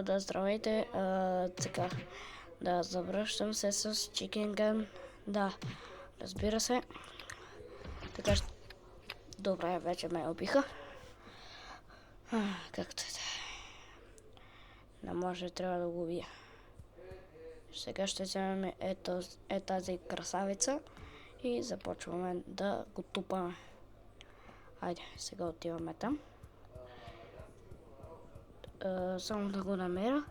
Да, здравейте. Така, да, завръщам се с Chicken Gun. Да, разбира се. Така, добре, вече ме убиха. Както е. Не може, трябва да го убия. Сега ще вземем тази красавица и започваме да го тупаме. Хайде, сега отиваме там. Само да го намеря.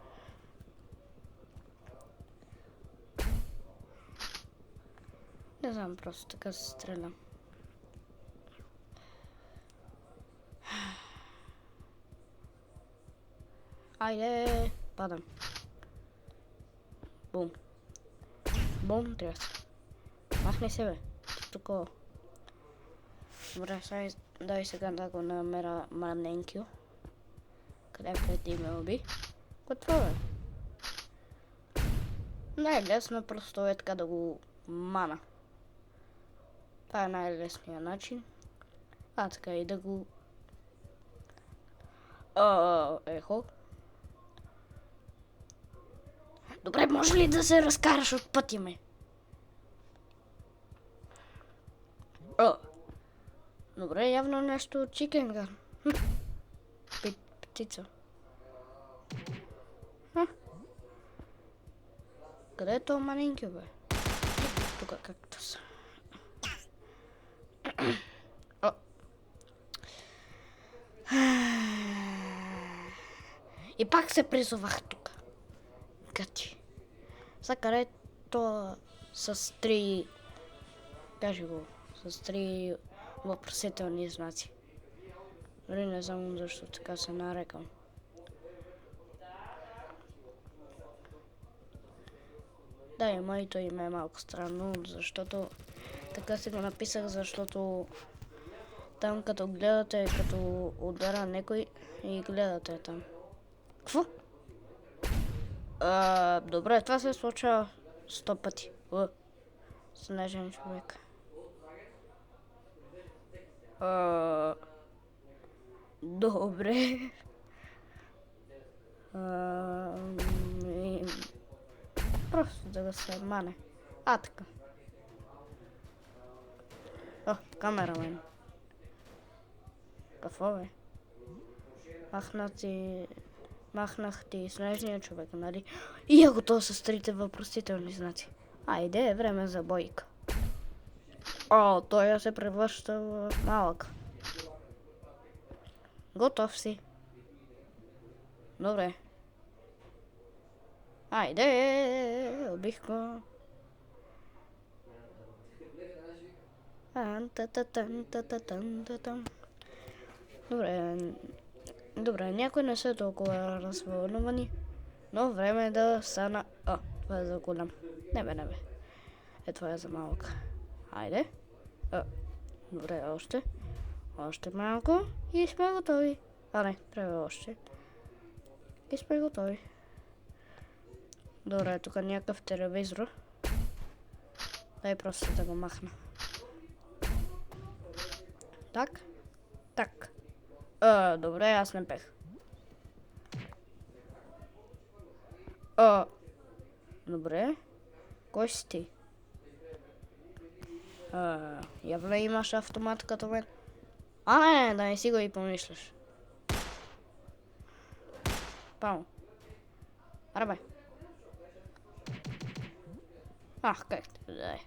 Не знам, просто така се стрелям. Айде, падам. Бум. Бум, трябва. Махни се, бе. Такова. Добре, дай сега да го намеря маненкио. Къде преди ме уби? Какво е? Не е лесно, просто е така да го мана. Това е най-лесният начин. Така и да го... Ехо. Добре, може ли да се разкараш от пътя ми? Добре, явно нещо от чикенга. Птица. Къде е то маленький, бе? Тук както са. И пак се призовах тук. Гати. Сега къде то с три... Кажи го. С три въпросителни знаци. Дори не знам защо така се нарекам. Да, и моето име е малко странно, защото така си го написах, защото там като гледате, като удара някой и гледате там. Какво? Добре, това се случва 100 пъти. Снежен човек. Добре. Просто да го се мане. Така. Камерамен. Какво, бе? Махнах ти снежния човек, нали? И е готов с трите въпросителни знаци. Айде, е време за бойка. Той се превръща в малък. Готов си. Добре. Айде, убих го. Добре, някои не са толкова развълнувани, но време е да стана... Това е за голям. Не бе. Това е за малък. Айде. Добре, още малко и сме готови. Не, трябва още. И сме готови. Добре, тук е някакъв телевизор. Дай просто да го махна. Так. Добре, аз не пех. Добре. Кой си ти? Явно имаш автомат като мен. Не, да не си го и помисляш. Памо. Арабе. Как да е.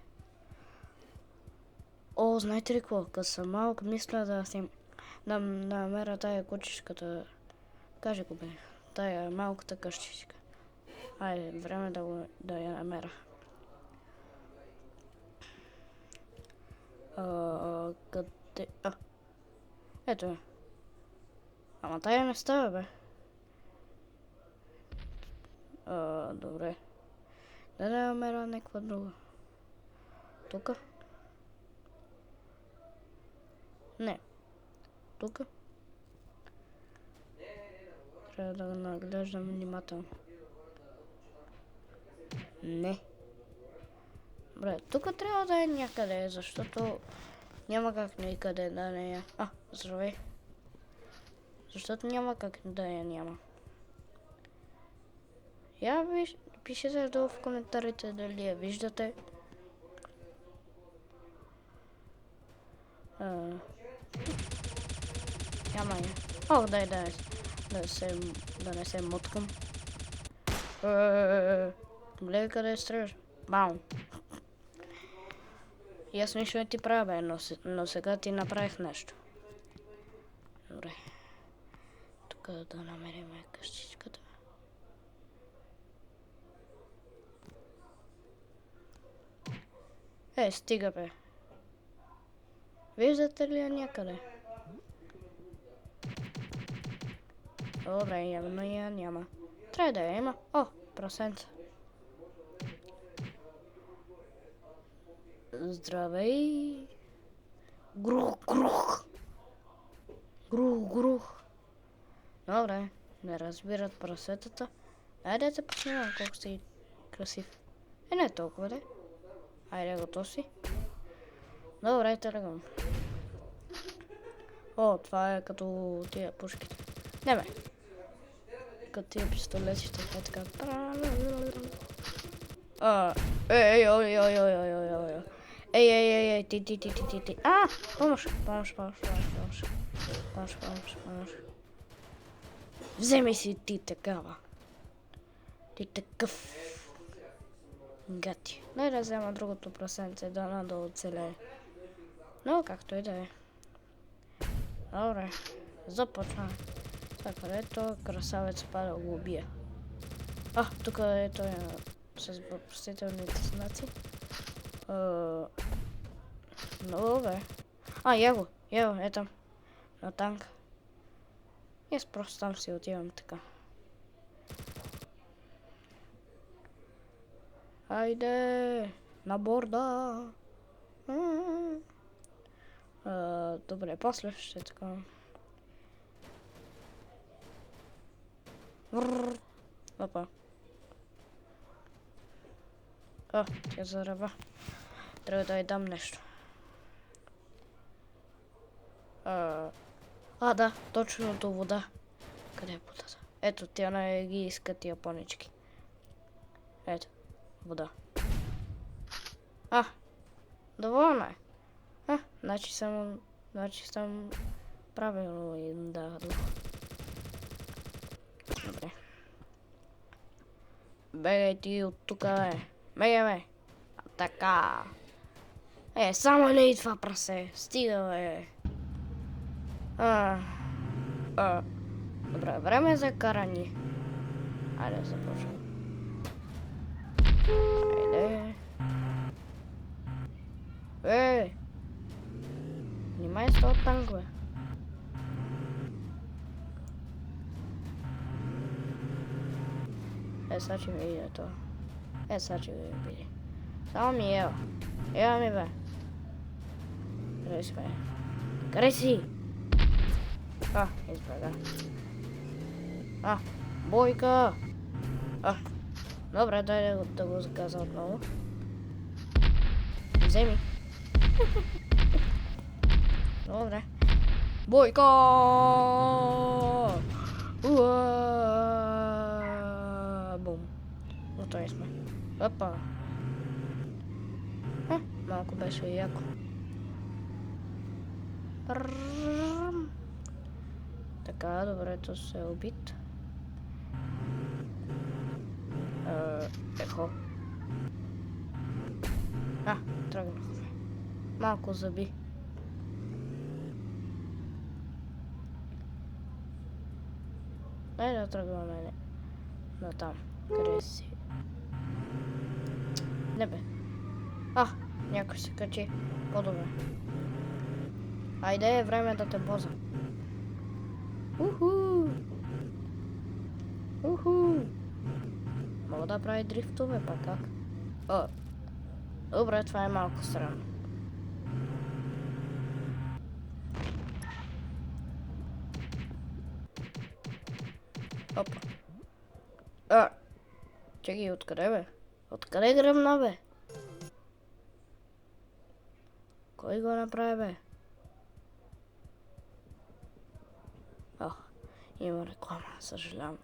Знаете ли какво? Като съм малък, мисля да намеря тая кучишката. Кажи го, бе. Тая малката къщичка. Айде, време да я намеря. Къде? Ето е. Ама тая не става, бе. Добре. Да намеря някаква друга. Тука? Не. Тук? Трябва да го наглеждам внимателно. Не. Добре, тук трябва да е някъде, защото няма как никъде да не я... Здравей. Защото няма как да я няма. Пишете долу в коментарите дали я виждате. Няма я. Ох, дай да не се муткам. Гледай къде стреляш. Бау. И аз нищо не ти правя, бе, но сега ти направих нещо. Добре. Тук да намерим къщичката. Стига, бе. Виждате ли я някъде? Добре, явно я няма. Трябва да я има. О, процент. Здравей. Грух. Добре, не разбират прасетата. Айде да те поснимам колко си красив. Не толкова, де. Айде, готов си. Добре, тръгвам. О, това е като тия пушките. Не, бе. Като тия пистолетите, е така. Ей, ти. Помощ. Вземи си ти такава. Ти такъв. Гати. Дай да взема другото прасенце, да надолу оцелее. Но както и да е. Добре. Започваме. Където красавец пада да го убия. Тук е той с въпросителните знаци. Много бе. Яго, е там. На танк. И аз просто там си отивам така. Айде, на борда. Добре, после ще така. Опа. Тя зарева. Трябва да й дам нещо. Да, точно до вода. Къде е водата? Ето, тя не ги иска тия понички. Ето, вода. Доволна е. Значи съм правилно им дадох. Добре. Бегай ти от тука, бе. Бегай. Така. Само не и това прасе. Стига, бе. Добре, време за каране. Айде, започвам. Айде. Внимай с този танк, бе. Сега ще види това. Сега ще види. Само ми ева. Ева ми, бе. Къде си, бе? Къде си? Избега. Бойка! Добре, дай да го заказа отново. Вземи. Добре. Бойка! Бум. Готови сме. Опа. Малко беше яко. Така, добре, то се е убит. Ехо. Тръгнахме. Малко заби. Дай да тръгваме на там. Къде си? Не, бе. Някой се качи. По-добре. Айде, е време да те боза. Мога да прави дрифтове, пак как? Добре, това е малко странно. Опа. Чакай, откъде, бе? Откъде гръмна, бе? Кой го направи, бе? Има реклама, съжалявам.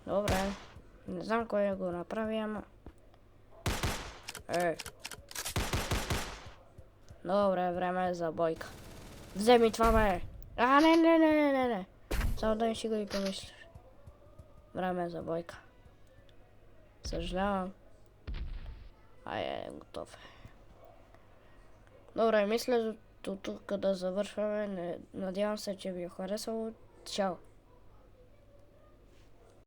Добре. Не знам кой го направи, ама... Добре, време е за бойка. Вземи това, бе! Не. Само да не си го и помислиш. Време е за бойка. Съжалявам. Готов е. Добре, мисля до тук да завършваме. Надявам се, че ви е харесало. Чао!